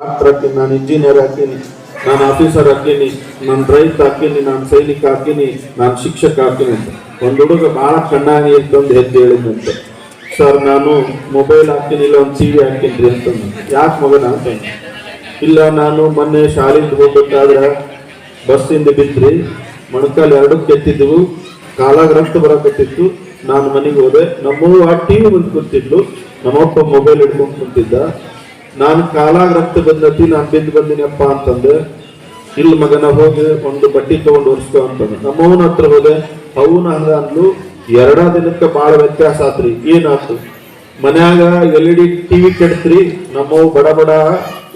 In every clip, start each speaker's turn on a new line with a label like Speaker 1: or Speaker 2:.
Speaker 1: Doctor ಹಾಕೀನಿ, ನಾನು engineer ಹಾಕೀನಿ, ನಾನು officer ಹಾಕೀನಿ, ನಾನು ರೈತ ಹಾಕೀನಿ, ನಾನು ಸೈನಿಕ ಹಾಕೀನಿ, ನಾನು ಶಿಕ್ಷಕ ಹಾಕೀನಿ ಅಂತ. ಒಂದು ಹುಡುಗ ಬಹಳ ಕಣ್ಣಾಗಿ ಇರ್ತಂದು ಹೆಜ್ಜೆ ಹೇಳಿದಂತೆ, ಸರ್ ನಾನು ಮೊಬೈಲ್ ಹಾಕೀನಿ, ಇಲ್ಲ ಒಂದು ಟಿವಿ ಹಾಕಿನ್ರಿ ಅಂತ. ಯಾಕೆ ಮಗನ ಅಂತ. ಇಲ್ಲ ನಾನು ಮೊನ್ನೆ ಶಾಲೆಗೆ ಹೋಗ್ಬೇಕಾದ್ರೆ ಬಸ್ಸಿಂದ ಬಿದ್ರಿ, ಮೊಣಕಾಲು ಎರಡಕ್ಕೆ ಎತ್ತಿದ್ವು, ಕಾಲಾಗ ರಕ್ತ ಬರಕತ್ತಿತ್ತು, ನಾನು ಮನೆಗೆ ಹೋದೆ. ನಮ್ಮವ್ವ ಟಿವಿ ಮುಂದೆ ಕೂತಿದ್ಲು, ನಮ್ಮಪ್ಪ ಮೊಬೈಲ್ ಹಿಡ್ಕೊಂಡು ಕುಂತಿದ್ದ. ನಾನು ಕಾಲಾಗ ರಕ್ತ ಬಂದತಿ, ನಾನು ಬಿದ್ದು ಬಂದಿನಪ್ಪ ಅಂತಂದೆ. ಇಲ್ಲಿ ಮಗನ ಹೋಗಿ ಒಂದು ಬಟ್ಟಿ ತಗೊಂಡು ಒರೆಸ್ಕೊ ಅಂತಂದ. ನಮ್ಮವನ ಹತ್ರ ಹೋದೆ, ಅವನ ಹಂಗ ಅಂದ್ಲು. 2 ದಿನಕ್ಕೆ ಭಾಳ ವ್ಯತ್ಯಾಸ ಆತ್ರಿ. ಏನಾಯ್ತು? ಮನ್ಯಾಗ LED ಟಿವಿ ಕೆಡ್ತ್ರಿ, ನಮ್ಮವ್ ಬಡ ಬಡ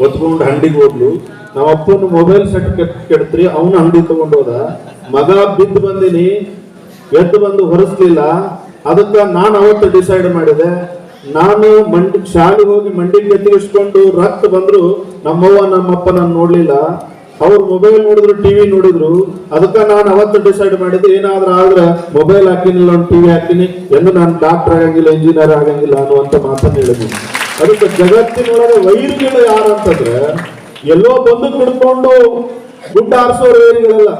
Speaker 1: ಒತ್ಕೊಂಡು ಅಂಗಡಿಗೆ ಹೋದ್ಲು. ನಮ್ಮಪ್ಪನ ಮೊಬೈಲ್ ಸೆಟ್ ಕೆಡ್ತ್ರಿ, ಅವನ ಅಂಗಡಿ ತಗೊಂಡು ಹೋದ. ಮಗ ಬಿದ್ದು ಬಂದಿನಿ, ಎದ್ದು ಬಂದು ಹೊರಸ್ಲಿಲ್ಲ. ಅದಕ್ಕೆ ನಾನು ಅವತ್ತು ಡಿಸೈಡ್ ಮಾಡಿದೆ, ನಾನು ಶಾಲೆಗೆ ಹೋಗಿ ಮಂಡಿಗೆ ಎತ್ತಿಸ್ಕೊಂಡು ರಕ್ತ ಬಂದ್ರು ನಮ್ಮವ್ವ ನಮ್ಮಪ್ಪ ನಾನು ನೋಡ್ಲಿಲ್ಲ, ಅವ್ರು ಮೊಬೈಲ್ ನೋಡಿದ್ರು, ಟಿವಿ ನೋಡಿದ್ರು. ಅದಕ್ಕೆ ನಾನು ಅವತ್ತು ಡಿಸೈಡ್ ಮಾಡಿದ್ದೆ, ಏನಾದ್ರೂ ಆದ್ರೆ ಮೊಬೈಲ್ ಹಾಕಿನಿಲ್ಲ, ಒಂದು ಟಿವಿ ಹಾಕಿನಿ ಎಂದು ನಾನು ಡಾಕ್ಟರ್ ಆಗಂಗಿಲ್ಲ, ಇಂಜಿನಿಯರ್ ಆಗಂಗಿಲ್ಲ ಅನ್ನುವಂತ ಮಾತನ್ನು ಹೇಳಿದ್ದೀನಿ. ಅದಕ್ಕೆ ಜಗತ್ತಿನೊಳಗೆ ವೈರಿಗಳು ಯಾರು ಅಂತಂದ್ರೆ ಎಲ್ಲೋ ಬಂದು ಕುಡ್ಕೊಂಡು ಗುಡ್ಡ ಆರಿಸೋ ವೈರಿಗಳಲ್ಲ.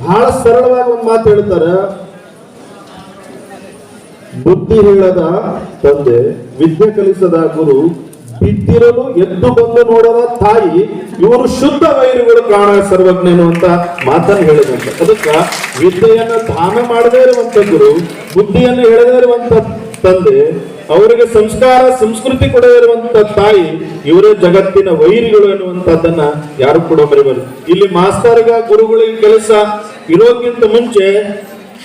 Speaker 1: ಬಹಳ ಸರಳವಾಗಿ ಒಂದು ಮಾತು ಹೇಳ್ತಾರೆ, ಬುದ್ಧಿ ಹೇಳದ ತಂದೆ, ವಿದ್ಯೆ ಕಲಿಸದ ಗುರು, ಬಿದ್ದಿರಲು ಎದ್ದು ಬಂದು ನೋಡದ ತಾಯಿ, ಇವರು ಶುದ್ಧ ವೈರಿಗಳು ಕಾಣ ಸರ್ವಜ್ಞನು ಅಂತ ಮಾತನ್ನು ಹೇಳಿದಂತೆ. ಅದಕ್ಕ ವಿದ್ಯೆಯನ್ನ ದಾನ ಮಾಡದೇ ಇರುವಂತ ಗುರು, ಬುದ್ಧಿಯನ್ನು ಹೇಳದೇ ಇರುವಂತ ತಂದೆ, ಅವರಿಗೆ ಸಂಸ್ಕಾರ ಸಂಸ್ಕೃತಿ ಕೊಡದೇ ಇರುವಂತ ತಾಯಿ, ಇವರೇ ಜಗತ್ತಿನ ವೈರಿಗಳು ಎನ್ನುವಂತದ್ದನ್ನ ಯಾರು ಕೂಡ ಮರಿಬಾರದು. ಇಲ್ಲಿ ಮಾಸ್ತರ್ಗ ಗುರುಗಳಿಗೆ ಕೆಲಸ ಇರೋಕ್ಕಿಂತ ಮುಂಚೆ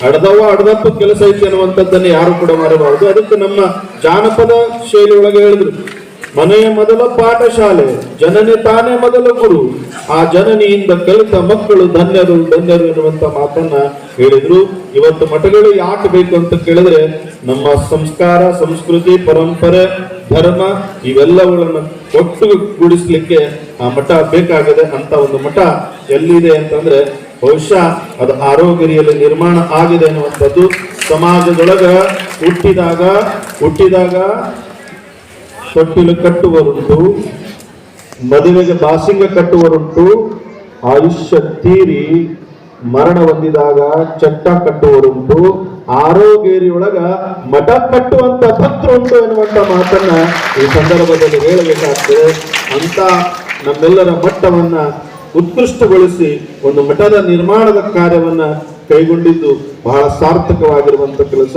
Speaker 1: ಅಡದಪ್ಪ ಕೆಲಸ ಐತಿ ಅನ್ನುವಂಥದ್ದನ್ನು ಯಾರು ಕೂಡ ಮಾಡಬಾರದು. ಅದಕ್ಕೆ ನಮ್ಮ ಜಾನಪದ ಶೈಲಿ ಒಳಗೆ ಹೇಳಿದ್ರು, ಮನೆಯ ಮೊದಲ ಪಾಠಶಾಲೆ, ಜನನಿ ತಾನೇ ಮೊದಲ ಗುರು, ಆ ಜನನಿಯಿಂದ ಕಲಿತ ಮಕ್ಕಳು ಧನ್ಯರು ಧನ್ಯರು ಎನ್ನುವಂತ ಮಾತನ್ನ ಹೇಳಿದ್ರು. ಇವತ್ತು ಮಠಗಳು ಯಾಕೆ ಬೇಕು ಅಂತ ಕೇಳಿದ್ರೆ, ನಮ್ಮ ಸಂಸ್ಕಾರ ಸಂಸ್ಕೃತಿ ಪರಂಪರೆ ಧರ್ಮ ಇವೆಲ್ಲವುಗಳನ್ನು ಒಟ್ಟುಗೂಡಿಸ್ಲಿಕ್ಕೆ ಆ ಮಠ ಬೇಕಾಗಿದೆ. ಅಂತ ಒಂದು ಮಠ ಎಲ್ಲಿದೆ ಅಂತಂದ್ರೆ ಬಹುಶಃ ಅದು ಆರೋಗ್ಯರಿಯಲ್ಲಿ ನಿರ್ಮಾಣ ಆಗಿದೆ ಅನ್ನುವಂಥದ್ದು. ಸಮಾಜದೊಳಗ ಹುಟ್ಟಿದಾಗ ತೊಟ್ಟಿಲು ಕಟ್ಟುವರುಂಟು, ಮದುವೆಗೆ ಬಾಸಿಂಗ ಕಟ್ಟುವರುಂಟು, ಆಯುಷ್ಯ ತೀರಿ ಮರಣ ಹೊಂದಿದಾಗ ಚಟ್ಟ ಕಟ್ಟುವರುಂಟು, ಆರೋಗ್ಯರಿಯೊಳಗ ಮಠ ಕಟ್ಟುವಂತ ಭಕ್ತರು ಉಂಟು ಎನ್ನುವಂತ ಮಾತನ್ನ ಈ ಸಂದರ್ಭದಲ್ಲಿ ಹೇಳಬೇಕಾಗ್ತದೆ. ಅಂತ ನಮ್ಮೆಲ್ಲರ ಮಟ್ಟವನ್ನ ಉತ್ಕೃಷ್ಟಗೊಳಿಸಿ ಒಂದು ಮಠದ ನಿರ್ಮಾಣದ ಕಾರ್ಯವನ್ನ ಕೈಗೊಂಡಿದ್ದು ಬಹಳ ಸಾರ್ಥಕವಾಗಿರುವಂತ ಕೆಲಸ.